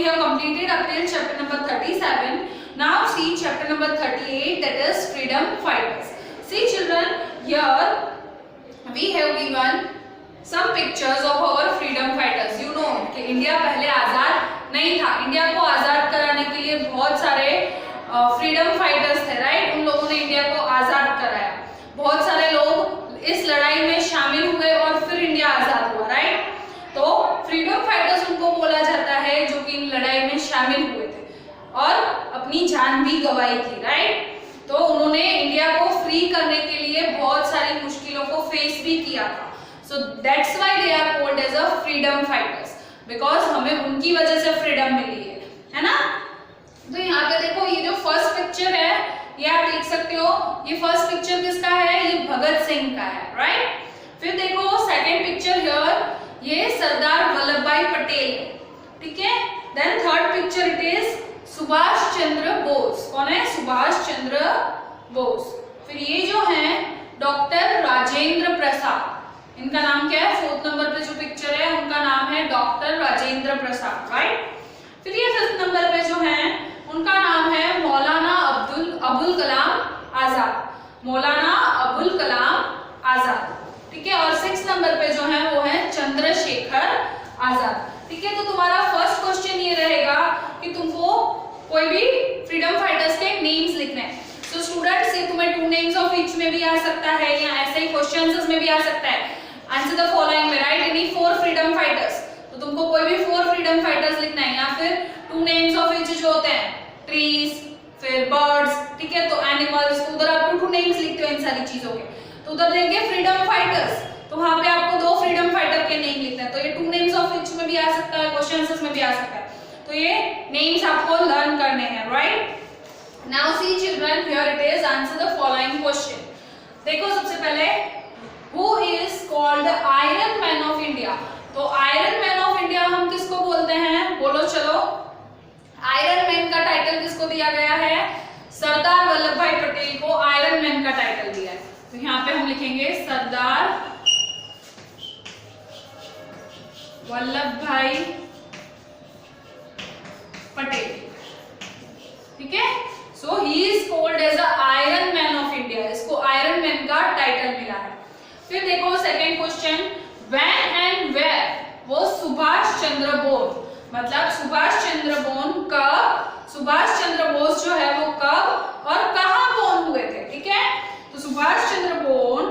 we have completed up till chapter number 37. Now see chapter number 38, that is freedom fighters. See children, here we have given some pictures of our freedom fighters. You know कि India पहले आजाद नहीं था, India को आजाद कराने के लिए बहुत सारे फ्रीडम फाइटर्स थे, राइट? उन लोगों ने इंडिया को आजाद कराया, बहुत सारे लोग इस लड़ाई में शामिल हुए और फिर इंडिया आजाद हुआ, राइट? तो फ्रीडम फाइटर्स उनको बोला जाता है जो कि इन लड़ाई में शामिल हुए थे और अपनी जान भी गंवाई थी, राइट? तो उन्होंने इंडिया को फ्री करने के लिए बहुत सारी मुश्किलों को फेस भी किया था. So that's why they are called as a freedom fighters, because हमें उनकी वजह से फ्रीडम मिली है ना? तो यहाँ पे देखो, ये जो फर्स्ट पिक्चर है ये आप देख सकते हो, ये फर्स्ट पिक्चर किसका है? ये भगत सिंह का है, राइट? फिर देखो सेकेंड पिक्चर हियर, ये सरदार वल्लभ भाई पटेल, ठीक है? Then third picture it is Subhash Chandra Bose. कौन है? सुभाष चंद्र बोस. फिर ये जो है डॉक्टर राजेंद्र प्रसाद, इनका नाम क्या है? फोर्थ नंबर पे जो पिक्चर है उनका नाम है डॉक्टर राजेंद्र प्रसाद, राइट? फिर ये फिफ्थ नंबर पे जो है उनका नाम है मौलाना अबुल कलाम आजाद, मौलाना अबुल कलाम आजाद, ठीक है? और सिक्स नंबर पे जो है वो है चंद्रशेखर आजाद, ठीक है? तो तुम्हारा फर्स्ट क्वेश्चन ये रहेगा कि तुमको कोई भी फ्रीडम फाइटर्स के नेम्स लिखने हैं. सो स्टूडेंट्स, ये तुम्हें टू नेम्स ऑफ ईच में भी आ सकता है या ऐसे ही क्वेश्चंस में भी आ सकता है. आंसर द फॉलोइंग में, right? Any four freedom fighters, तो तुमको कोई भी फोर फ्रीडम फाइटर्स लिखना है, या फिर टू नेम्स ऑफ ईच जो होते हैं, ट्रीज, फिर बर्ड्स, ठीक है? तो एनिमल्स, तो उधर आप टू नेम्स लिखते हो इन सारी चीजों के, तो उधर देंगे फ्रीडम फाइटर्स, तो वहां पे आपको दो फ्रीडम फाइटर के नेम लिखना है. तो ये टू नेम्स ऑफ ईच में भी आ सकता है, क्वेश्चंस में भी आ सकता है. तो ये नेम्स आपको लर्न करने हैं, right? Now see children, here it is, answer the following question. देखो सबसे पहले, who is called iron man of India? तो आयरन मैन ऑफ इंडिया हम किसको बोलते हैं? बोलो चलो. आयरन मैन का टाइटल किसको दिया गया है? सरदार वल्लभ भाई पटेल को आयरन मैन का टाइटल दिया है. तो यहाँ पे हम लिखेंगे सरदार वल्लभ भाई पटेल, ठीक है? So he is called as a iron man of India, इसको आयरन मैन का टाइटल मिला है. फिर देखो second question, when and where वो सुभाष चंद्र बोस, मतलब सुभाष चंद्र बोस जो है वो कब और कहां बोर्न हुए थे, ठीक है? तो सुभाष चंद्र बोस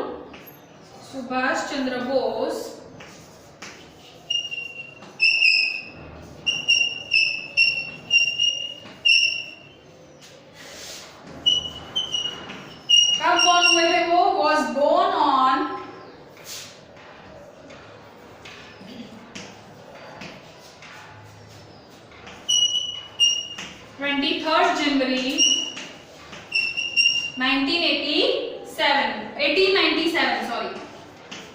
कब बोर्न हुए थे? वो was born on 23rd January 1897, sorry,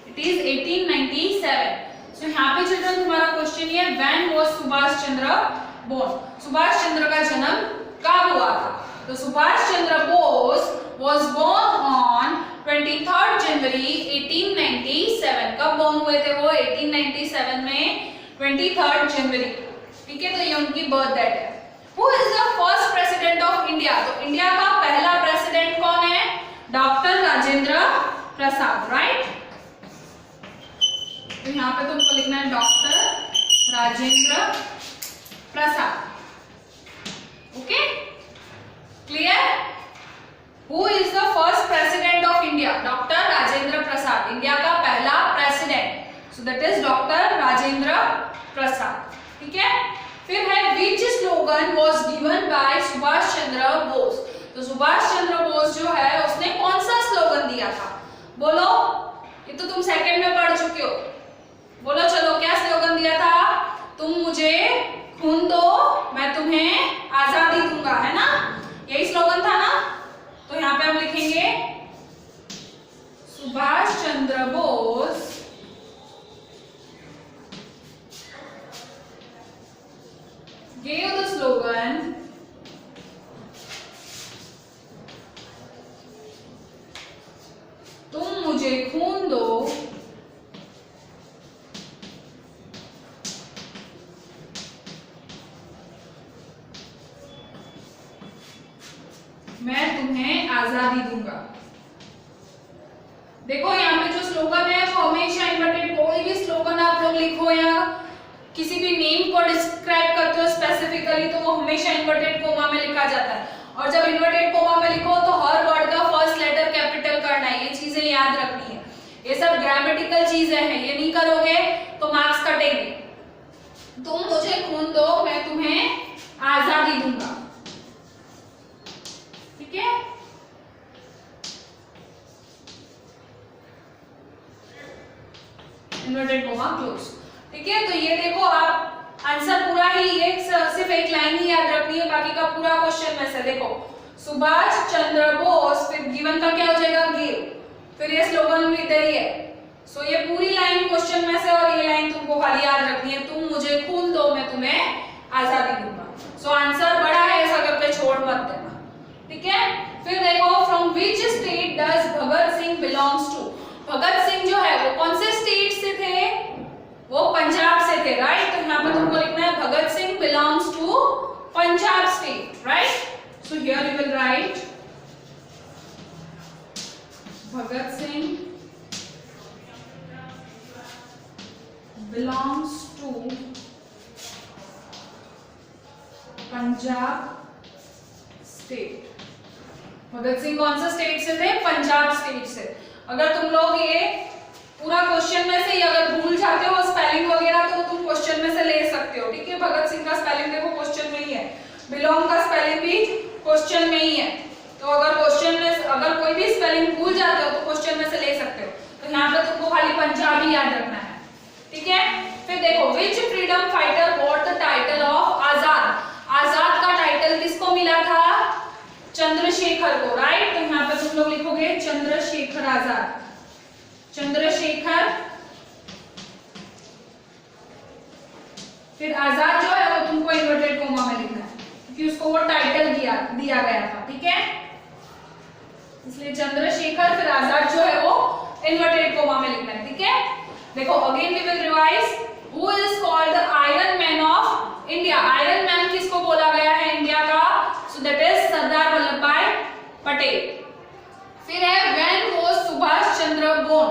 it is 1897. So यहाँ पे चिल्ड्रन तुम्हारा क्वेश्चन ये, when was Subhash Chandra born? Subhash Chandra का जन्म कब हुआ था? तो Subhash Chandra Bose was born on 23rd January 1897. कब born हुए थे वो? 1897 में 23rd जनवरी, ठीक है? तो ये उनकी बर्थ डेट है. Who is the first president of India? तो इंडिया का पहला प्रेसिडेंट कौन है? Doctor Rajendra Prasad, right? तो यहाँ पे तुमको लिखना है doctor Rajendra Prasad, okay? Clear? Who is the first president of India? Doctor Rajendra Prasad, India का पहला president. So that is doctor Rajendra Prasad, ठीक है? फिर है which slogan was given by Subhash Chandra Bose? तो सुभाष चंद्र बोस जो है उसने कौन सा स्लोगन दिया था? बोलो, ये तो तुम सेकंड में पढ़ चुके हो. बोलो चलो, क्या स्लोगन दिया था? तुम मुझे खून दो, मैं तुम्हें आजादी दूंगा, है ना? यही स्लोगन था ना? तो यहाँ पे हम लिखेंगे Subhash Chandra Bose gave the slogan तुम मुझे खून दो, मैं तुम्हें आजादी दूंगा। देखो यहाँ पे जो स्लोगन है वो हमेशा इन्वर्टेड, कोई भी स्लोगन आप लोग लिखो या किसी भी नेम को डिस्क्राइब करते हो स्पेसिफिकली तो वो हमेशा इन्वर्टेड कोमा में लिखा जाता है। और जब इन्वर्टेड कोमा में लिखो तो हर वर्ड का फर्स्ट लेटर कैपिटल करना है, ये चीजें याद रखनी है। ये सब ग्रामेटिकल चीजें हैं, ये नहीं करोगे तो मार्क्स कटेंगे। तुम मुझे खून दो, मैं तुम्हें आजादी दूंगा। ठीक है, इन्वर्टेड कोमा क्लोज। ठीक है, तो ये देखो आप आंसर पूरा ही एक सिर्फ एक लाइन ही याद रखनी है, बाकी का पूरा क्वेश्चन में से देखो सुभाष चंद्र बोस, फिर गिवन का क्या हो जाएगा गिव, फिर ये स्लोगन भी इधर ही है। सो ये पूरी लाइन क्वेश्चन में से और ये लाइन तुमको खाली याद रखनी है, तुम मुझे खून दो मैं तुम्हें आजादी दूंगा। सो आंसर बड़ा है, ऐसा करके छोड़ मत देना। ठीक है, फिर देखो from which state does Bhagat Singh belongs to. Bhagat Singh जो है वो कौन से स्टेट से थे, वो पंजाब से थे, राइट। तो यहाँ पे तुमको लिखना है Bhagat Singh belongs to Punjab state, right. So here you will write Bhagat Singh belongs to Punjab state. Bhagat Singh कौन सा स्टेट से थे, पंजाब स्टेट से। अगर तुम लोग ये पूरा क्वेश्चन में से अगर भूल जाते हो स्पेलिंग वगैरह तो तुम क्वेश्चन में से ले सकते हो। ठीक है, भगत सिंह का स्पेलिंग देखो क्वेश्चन में ही है, बिलोंग का स्पेलिंग भी क्वेश्चन में ही है। तो अगर क्वेश्चन में अगर कोई भी स्पेलिंग भूल जाते हो तो क्वेश्चन में से ले सकते हो। तो यहाँ पे तुमको खाली पंजाबी याद रखना है। ठीक है, फिर देखो which freedom fighter got the title of Azad. Azad का टाइटल किसको मिला था, चंद्रशेखर को, राइट। तो यहाँ पे तुम लोग लिखोगे चंद्रशेखर आजाद, चंद्रशेखर। फिर आजाद जो है वो तुमको इन्वर्टेड कोमा में लिखना है क्योंकि उसको वो टाइटल दिया गया था। ठीक है, इसलिए चंद्रशेखर फिर आजाद जो है वो इन्वर्टेड कोमा में लिखना है। ठीक है, देखो again we will revise who is called the iron man of India. Iron man किसको बोला गया है इंडिया का, so that is Sardar Vallabh Bhai Patel. फिर है when was Subhash Chandra born.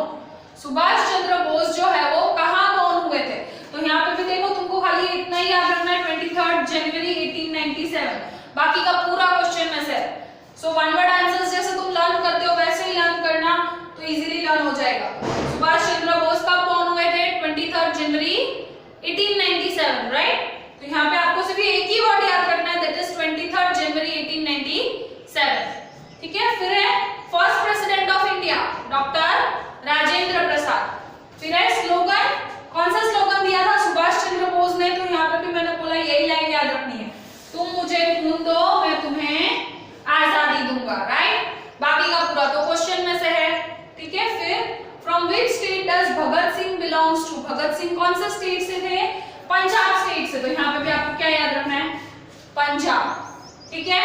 Subhash Chandra Bose जो है वो कहां बोर्न हुए थे, तो यहाँ पे भी देखो तुमको खाली इतना ही याद रखना है 23 जनवरी 1897, बाकी का पूरा क्वेश्चन में से। सो वन वर्ड आंसर्स जैसे तुम लर्न करते हो वैसे ही लर्न करना तो इजीली लर्न हो जाएगा। सुभाष चंद्र बोस कब बोर्न हुए थे, 23 जनवरी 1897, राइट। तो यहाँ पे आपको सिर्फ एक ही वर्ड याद रखना है, दैट इज 23 जनवरी 1897। ठीक है, फिर है first president of India doctor Rajendra Prasad. फिर है स्लोगन, कौन सा स्लोगन दिया था सुभाष चंद्र बोस ने, तो यहाँ पे भी मैंने बोला यही लाइन याद रखनी है, तुम मुझे खून दो मैं तुम्हें आजादी दूंगा, राइट। बाकी का पूरा तो क्वेश्चन में से है। ठीक है, फिर from which state does Bhagat Singh belongs to. Bhagat Singh कौन सा स्टेट से थे, पंजाब स्टेट से। तो यहाँ पे भी आपको क्या याद रखना है, पंजाब। ठीक है,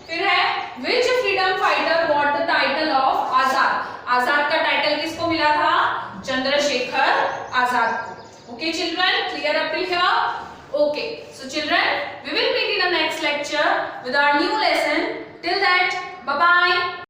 फिर है which freedom fighter got the title of Azad. Azad का टाइटल किसको मिला था, चंद्रशेखर आजाद को। Okay children, clear up till here. Okay, so children we will meet in the next lecture with our new lesson. Till that, bye bye.